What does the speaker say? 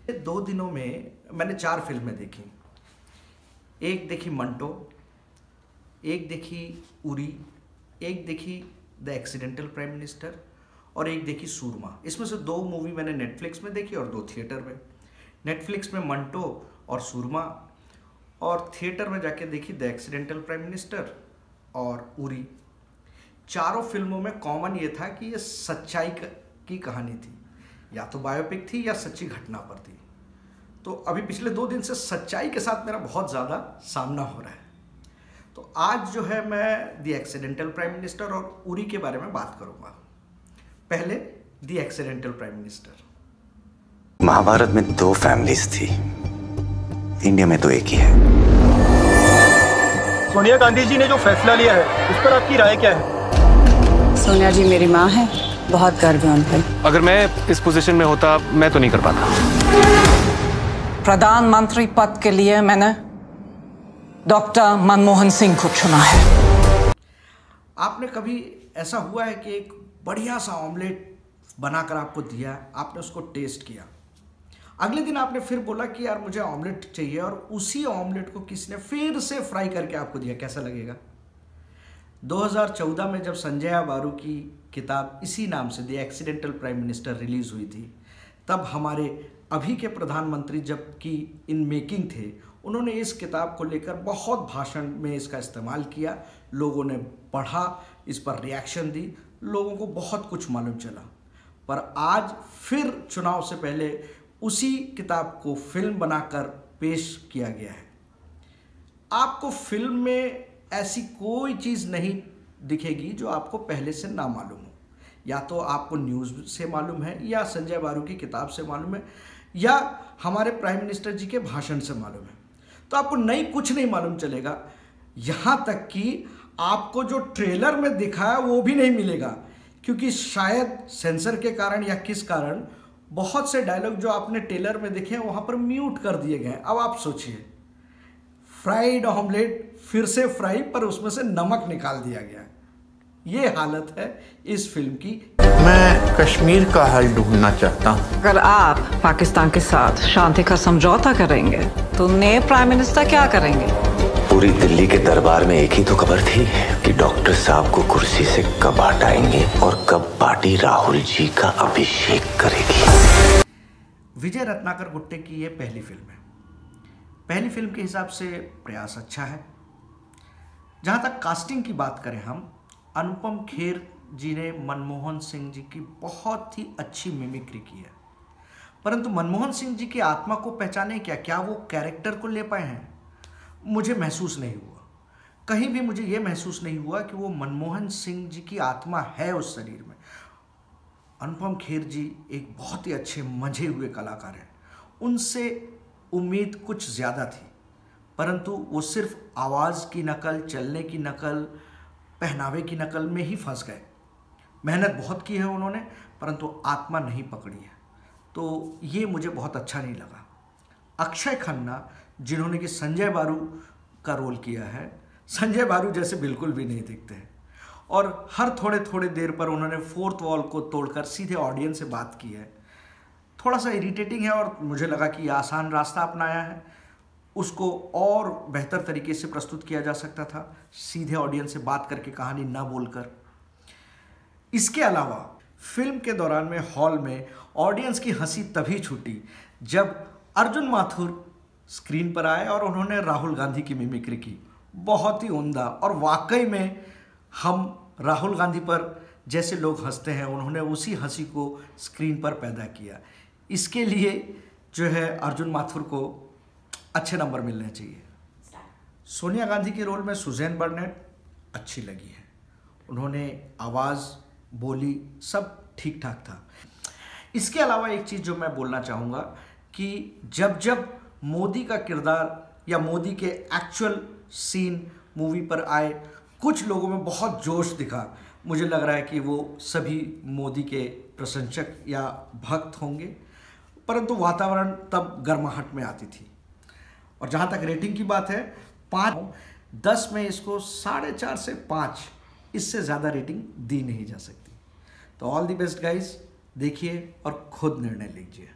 2 दिनों में मैंने 4 फिल्में देखी। एक देखी मंटो, एक देखी उरी, एक देखी द एक्सीडेंटल प्राइम मिनिस्टर और एक देखी सूरमा। इसमें से 2 मूवी मैंने नेटफ्लिक्स में देखी और 2 थिएटर में। नेटफ्लिक्स में मंटो और सूरमा, और थिएटर में जाके देखी द एक्सीडेंटल प्राइम मिनिस्टर और उरी। चारों फिल्मों में कॉमन ये था कि ये सच्चाई की कहानी थी, या तो बायोपिक थी या सच्ची घटना पर थी। तो अभी पिछले 2 दिन से सच्चाई के साथ मेरा बहुत ज़्यादा सामना हो रहा है। तो आज जो है मैं द एक्सीडेंटल प्राइम मिनिस्टर और उरी के बारे में बात करूंगा। पहले the accidental prime minister. Mahabharat में 2 फैमिलीज थी, इंडिया में तो एक ही है। सोनिया गांधी जी ने जो फैसला लिया है उस पर आपकी राय क्या है? सोनिया जी मेरी माँ है, बहुत गर्व है उन पर। अगर मैं इस पोजीशन में होता मैं तो नहीं कर पाता। प्रधानमंत्री पद के लिए मैंने डॉक्टर मनमोहन सिंह को चुना है। आपने कभी ऐसा हुआ है कि एक बढ़िया सा ऑमलेट बनाकर आपको दिया, आपने उसको टेस्ट किया, अगले दिन आपने फिर बोला कि यार मुझे ऑमलेट चाहिए, और उसी ऑमलेट को किसी ने फिर से फ्राई करके आपको दिया, कैसा लगेगा? 2014 में जब संजय बारू की किताब इसी नाम से the accidental prime minister release हुई थी, तब हमारे अभी के प्रधानमंत्री जबकि इन मेकिंग थे, उन्होंने इस किताब को लेकर बहुत भाषण में इसका इस्तेमाल किया। लोगों ने पढ़ा, इस पर रिएक्शन दी, लोगों को बहुत कुछ मालूम चला। पर आज फिर चुनाव से पहले उसी किताब को फिल्म बनाकर पेश किया गया है। आपको फिल्म में ऐसी कोई चीज़ नहीं दिखेगी जो आपको पहले से ना मालूम हो। या तो आपको न्यूज़ से मालूम है, या संजय बारू की किताब से मालूम है, या हमारे प्राइम मिनिस्टर जी के भाषण से मालूम है। तो आपको नई कुछ नहीं मालूम चलेगा। यहाँ तक कि आपको जो ट्रेलर में दिखा है वो भी नहीं मिलेगा, क्योंकि शायद सेंसर के कारण या किस कारण बहुत से डायलॉग जो आपने ट्रेलर में देखे हैं वहाँ पर म्यूट कर दिए गए हैं। अब आप सोचिए, फ्राइड ऑमलेट फिर से फ्राई, पर उसमें से नमक निकाल दिया गया। ये हालत है इस फिल्म की। मैं कश्मीर का हल ढूंढना चाहता हूँ। अगर आप पाकिस्तान के साथ शांति का समझौता करेंगे तो नए प्राइम मिनिस्टर क्या करेंगे? पूरी दिल्ली के दरबार में एक ही तो खबर थी कि डॉक्टर साहब को कुर्सी से कब हटाएंगे और कब पार्टी राहुल जी का अभिषेक करेगी। विजय रत्नाकर गुट्टे की ये पहली फिल्म है। पहली फिल्म के हिसाब से प्रयास अच्छा है। जहाँ तक कास्टिंग की बात करें हम, अनुपम खेर जी ने मनमोहन सिंह जी की बहुत ही अच्छी मिमिक्री की है। परंतु मनमोहन सिंह जी की आत्मा को पहचाने क्या वो कैरेक्टर को ले पाए हैं? मुझे महसूस नहीं हुआ। कहीं भी मुझे ये महसूस नहीं हुआ कि वो मनमोहन सिंह जी की आत्मा है उस शरीर में। अनुपम खेर जी एक बहुत ही अच्छे मंझे हुए कलाकार हैं। उनसे उम्मीद कुछ ज़्यादा थी, परंतु वो सिर्फ आवाज़ की नकल, चलने की नकल, पहनावे की नकल में ही फंस गए। मेहनत बहुत की है उन्होंने, परंतु आत्मा नहीं पकड़ी है। तो ये मुझे बहुत अच्छा नहीं लगा। अक्षय खन्ना जिन्होंने कि संजय बारू का रोल किया है, संजय बारू जैसे बिल्कुल भी नहीं दिखते हैं, और हर थोड़े थोड़े देर पर उन्होंने फोर्थ वॉल को तोड़कर सीधे ऑडियंस से बात की है। थोड़ा सा इरिटेटिंग है, और मुझे लगा कि आसान रास्ता अपनाया है। उसको और बेहतर तरीके से प्रस्तुत किया जा सकता था, सीधे ऑडियंस से बात करके, कहानी ना बोलकर। इसके अलावा फिल्म के दौरान में हॉल में ऑडियंस की हंसी तभी छूटी जब अर्जुन माथुर स्क्रीन पर आए और उन्होंने राहुल गांधी की मिमिक्री की। बहुत ही उम्दा, और वाकई में हम राहुल गांधी पर जैसे लोग हंसते हैं, उन्होंने उसी हंसी को स्क्रीन पर पैदा किया। इसके लिए जो है अर्जुन माथुर को अच्छे नंबर मिलने चाहिए। सोनिया गांधी के रोल में सुजैन बर्नेट अच्छी लगी है। उन्होंने आवाज़, बोली, सब ठीक ठाक था। इसके अलावा एक चीज़ जो मैं बोलना चाहूँगा कि जब जब मोदी का किरदार या मोदी के एक्चुअल सीन मूवी पर आए, कुछ लोगों में बहुत जोश दिखा। मुझे लग रहा है कि वो सभी मोदी के प्रशंसक या भक्त होंगे, परंतु वातावरण तब गर्माहट में आती थी। और जहाँ तक रेटिंग की बात है, 5-10 में इसको 4.5 से 5, इससे ज़्यादा रेटिंग दी नहीं जा सकती। तो ऑल द बेस्ट गाइज, देखिए और खुद निर्णय लीजिए।